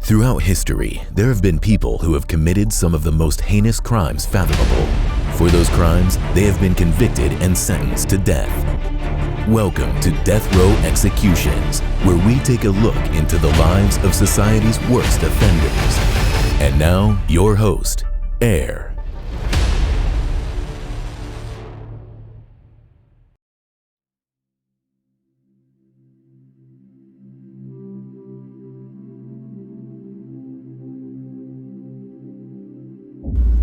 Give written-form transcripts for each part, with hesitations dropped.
Throughout history, there have been people who have committed some of the most heinous crimes fathomable. For those crimes, they have been convicted and sentenced to death. Welcome to Death Row Executions, where we take a look into the lives of society's worst offenders. And now, your host, Air.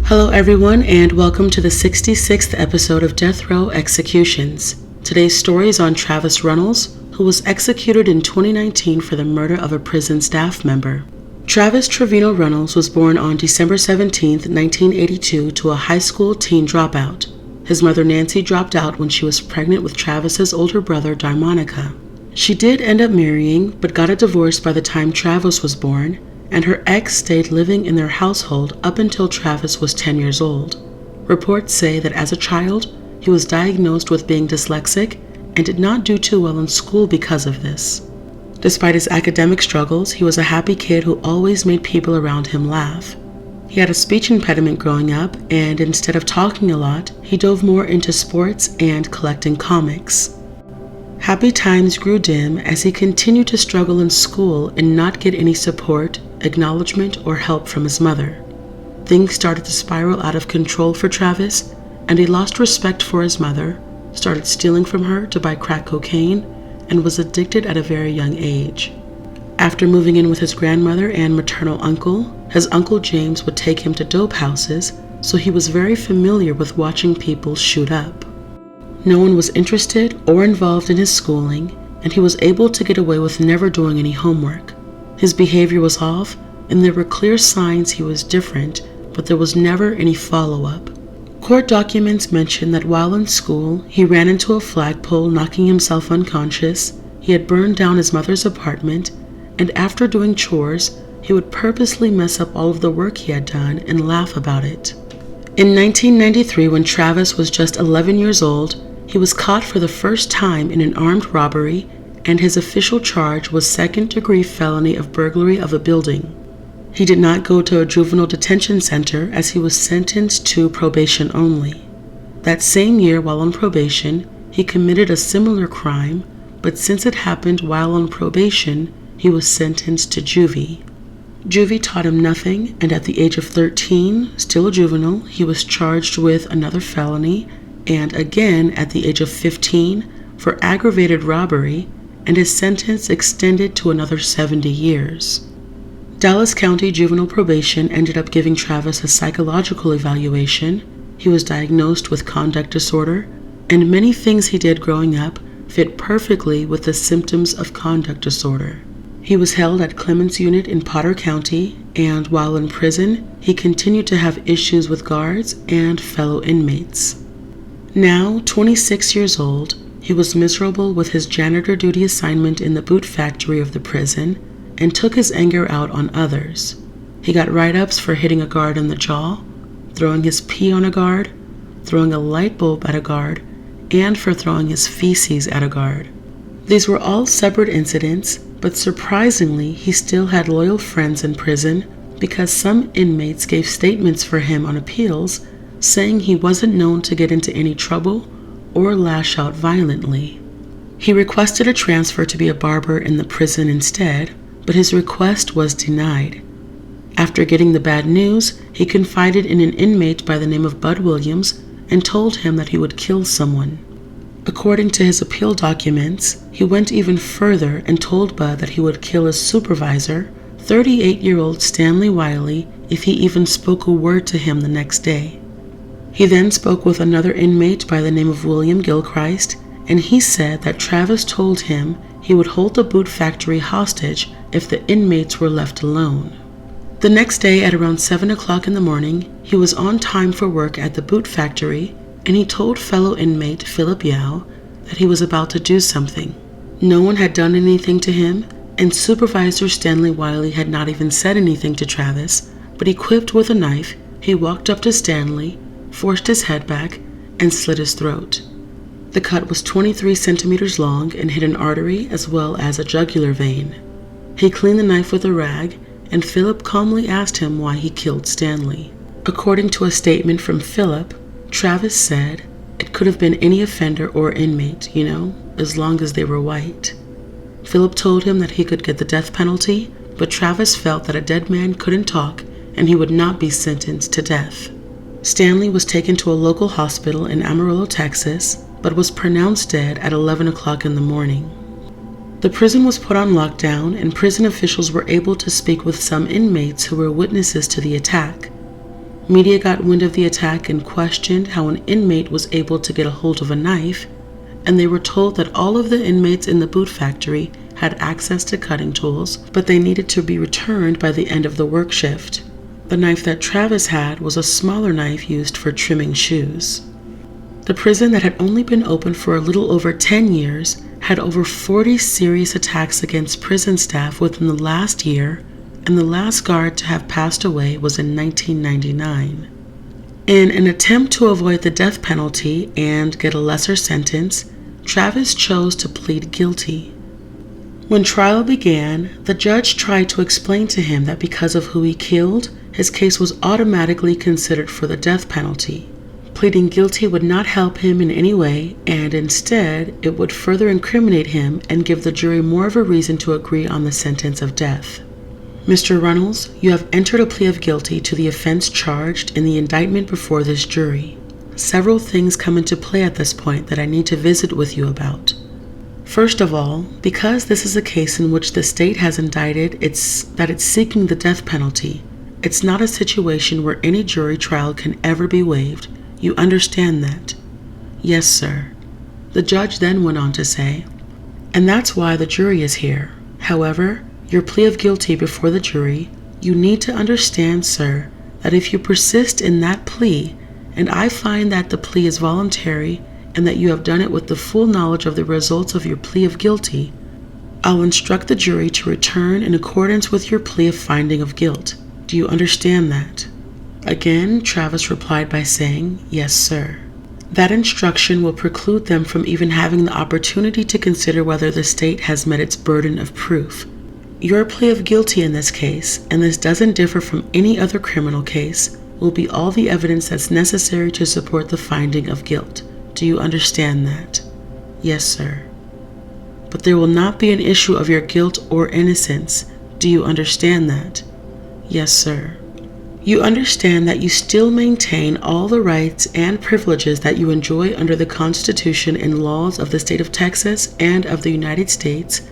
Hello everyone, and welcome to the 66th episode of Death Row Executions. Today's story is on Travis Runnels, who was executed in 2019 for the murder of a prison staff member. Travis Trevino Runnels was born on December 17, 1982 to a high school teen dropout. His mother Nancy dropped out when she was pregnant with Travis's older brother Darmonica. She did end up marrying, but got a divorce by the time Travis was born, and her ex stayed living in their household up until Travis was 10 years old. Reports say that as a child, he was diagnosed with being dyslexic and did not do too well in school because of this. Despite his academic struggles, he was a happy kid who always made people around him laugh. He had a speech impediment growing up, and instead of talking a lot, he dove more into sports and collecting comics. Happy times grew dim as he continued to struggle in school and not get any support, acknowledgement, or help from his mother. Things started to spiral out of control for Travis, and he lost respect for his mother, started stealing from her to buy crack cocaine, and was addicted at a very young age. After moving in with his grandmother and maternal uncle, his Uncle James would take him to dope houses, so he was very familiar with watching people shoot up. No one was interested or involved in his schooling, and he was able to get away with never doing any homework. His behavior was off, and there were clear signs he was different, but there was never any follow-up. Court documents mention that while in school, he ran into a flagpole, knocking himself unconscious. He had burned down his mother's apartment, and after doing chores, he would purposely mess up all of the work he had done and laugh about it. In 1993, when Travis was just 11 years old, he was caught for the first time in an armed robbery, and his official charge was second-degree felony of burglary of a building. He did not go to a juvenile detention center as he was sentenced to probation only. That same year, while on probation, he committed a similar crime, but since it happened while on probation, he was sentenced to juvie. Juvie taught him nothing, and at the age of 13, still a juvenile, he was charged with another felony, and again at the age of 15 for aggravated robbery, and his sentence extended to another 70 years. Dallas County Juvenile Probation ended up giving Travis a psychological evaluation. He was diagnosed with conduct disorder, and many things he did growing up fit perfectly with the symptoms of conduct disorder. He was held at Clements Unit in Potter County, and while in prison, he continued to have issues with guards and fellow inmates. Now, 26 years old, he was miserable with his janitor duty assignment in the boot factory of the prison and took his anger out on others. He got write-ups for hitting a guard in the jaw, throwing his pee on a guard, throwing a light bulb at a guard, and for throwing his feces at a guard. These were all separate incidents, but surprisingly, he still had loyal friends in prison because some inmates gave statements for him on appeals saying he wasn't known to get into any trouble or lash out violently. He requested a transfer to be a barber in the prison instead, but his request was denied. After getting the bad news, he confided in an inmate by the name of Bud Williams and told him that he would kill someone. According to his appeal documents, he went even further and told Bud that he would kill his supervisor, 38-year-old Stanley Wiley, if he even spoke a word to him the next day. He then spoke with another inmate by the name of William Gilchrist, and he said that Travis told him he would hold the boot factory hostage if the inmates were left alone. The next day at around 7 o'clock in the morning, he was on time for work at the boot factory, and he told fellow inmate Philip Yao that he was about to do something. No one had done anything to him, and Supervisor Stanley Wiley had not even said anything to Travis, but equipped with a knife, he walked up to Stanley, forced his head back, and slit his throat. The cut was 23 centimeters long and hit an artery as well as a jugular vein. He cleaned the knife with a rag and Philip calmly asked him why he killed Stanley. According to a statement from Philip, Travis said, "It could have been any offender or inmate, as long as they were white." Philip told him that he could get the death penalty, but Travis felt that a dead man couldn't talk and he would not be sentenced to death. Stanley was taken to a local hospital in Amarillo, Texas, but was pronounced dead at 11 o'clock in the morning. The prison was put on lockdown, and prison officials were able to speak with some inmates who were witnesses to the attack. Media got wind of the attack and questioned how an inmate was able to get a hold of a knife, and they were told that all of the inmates in the boot factory had access to cutting tools, but they needed to be returned by the end of the work shift. The knife that Travis had was a smaller knife used for trimming shoes. The prison that had only been open for a little over 10 years had over 40 serious attacks against prison staff within the last year, and the last guard to have passed away was in 1999. In an attempt to avoid the death penalty and get a lesser sentence, Travis chose to plead guilty. When trial began, the judge tried to explain to him that because of who he killed, his case was automatically considered for the death penalty. Pleading guilty would not help him in any way, and instead, it would further incriminate him and give the jury more of a reason to agree on the sentence of death. "Mr. Runnels, you have entered a plea of guilty to the offense charged in the indictment before this jury. Several things come into play at this point that I need to visit with you about. First of all, because this is a case in which the state has indicted it's seeking the death penalty, it's not a situation where any jury trial can ever be waived. You understand that?" "Yes, sir." The judge then went on to say, "And that's why the jury is here. However, your plea of guilty before the jury, you need to understand, sir, that if you persist in that plea, and I find that the plea is voluntary and that you have done it with the full knowledge of the results of your plea of guilty, I'll instruct the jury to return in accordance with your plea of finding of guilt. Do you understand that?" Again, Travis replied by saying, "Yes, sir." That instruction will preclude them from even having the opportunity to consider whether the state has met its burden of proof. Your plea of guilty in this case, and this doesn't differ from any other criminal case, will be all the evidence that's necessary to support the finding of guilt. Do you understand that?" "Yes, sir." "But there will not be an issue of your guilt or innocence. Do you understand that?" "Yes, sir." "You understand that you still maintain all the rights and privileges that you enjoy under the Constitution and laws of the state of Texas and of the United States,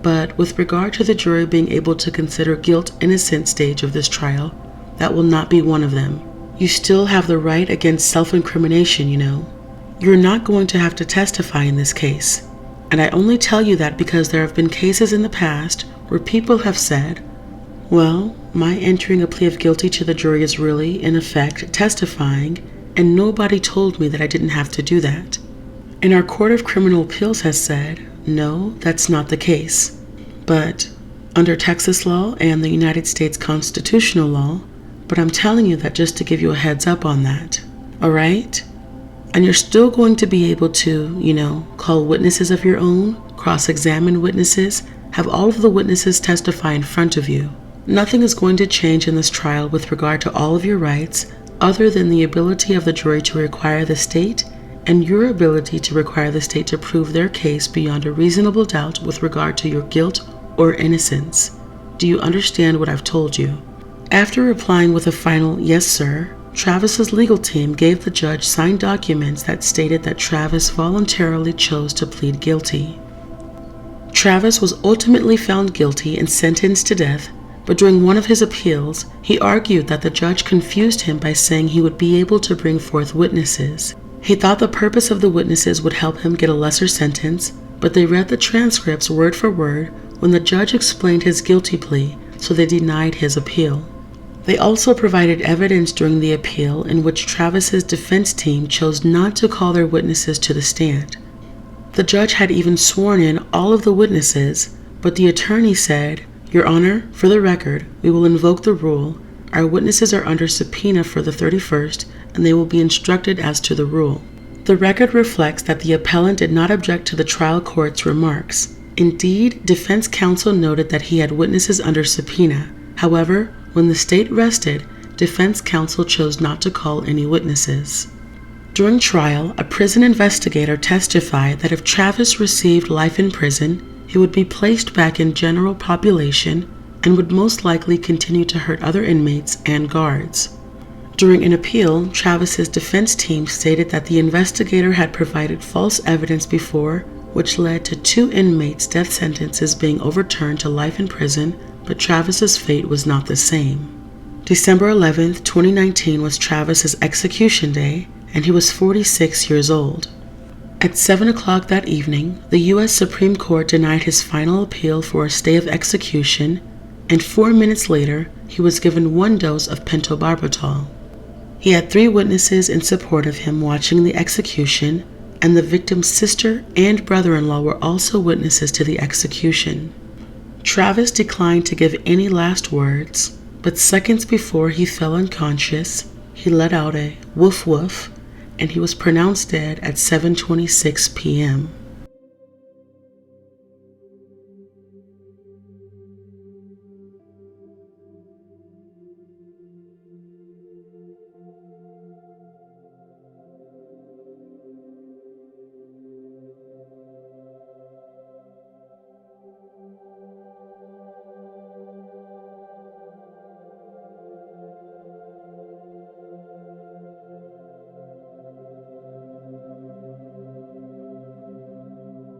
but with regard to the jury being able to consider guilt-innocent stage of this trial, that will not be one of them. You still have the right against self-incrimination, You're not going to have to testify in this case. And I only tell you that because there have been cases in the past where people have said, well, my entering a plea of guilty to the jury is really, in effect, testifying, and nobody told me that I didn't have to do that. And our Court of Criminal Appeals has said, no, that's not the case. But under Texas law and the United States constitutional law, but I'm telling you that just to give you a heads up on that, all right? And you're still going to be able to, call witnesses of your own, cross-examine witnesses, have all of the witnesses testify in front of you. Nothing is going to change in this trial with regard to all of your rights, other than the ability of the jury to require the state and your ability to require the state to prove their case beyond a reasonable doubt with regard to your guilt or innocence. Do you understand what I've told you? After replying with a final yes, sir, Travis's legal team gave the judge signed documents that stated that Travis voluntarily chose to plead guilty. Travis was ultimately found guilty and sentenced to death, but during one of his appeals, he argued that the judge confused him by saying he would be able to bring forth witnesses. He thought the purpose of the witnesses would help him get a lesser sentence, but they read the transcripts word for word when the judge explained his guilty plea, so they denied his appeal. They also provided evidence during the appeal in which Travis's defense team chose not to call their witnesses to the stand. The judge had even sworn in all of the witnesses, but the attorney said, "Your Honor, for the record, we will invoke the rule. Our witnesses are under subpoena for the 31st, and they will be instructed as to the rule." The record reflects that the appellant did not object to the trial court's remarks. Indeed, defense counsel noted that he had witnesses under subpoena, However, when the state rested, defense counsel chose not to call any witnesses. During trial, a prison investigator testified that if Travis received life in prison, he would be placed back in general population and would most likely continue to hurt other inmates and guards. During an appeal, Travis's defense team stated that the investigator had provided false evidence before, which led to 2 inmates' death sentences being overturned to life in prison, but Travis's fate was not the same. December 11, 2019 was Travis's execution day, and he was 46 years old. At 7 o'clock that evening, the U.S. Supreme Court denied his final appeal for a stay of execution, and 4 minutes later, he was given 1 dose of pentobarbital. He had 3 witnesses in support of him watching the execution, and the victim's sister and brother-in-law were also witnesses to the execution. Travis declined to give any last words, but seconds before he fell unconscious, he let out a woof woof, and he was pronounced dead at 7:26 p.m.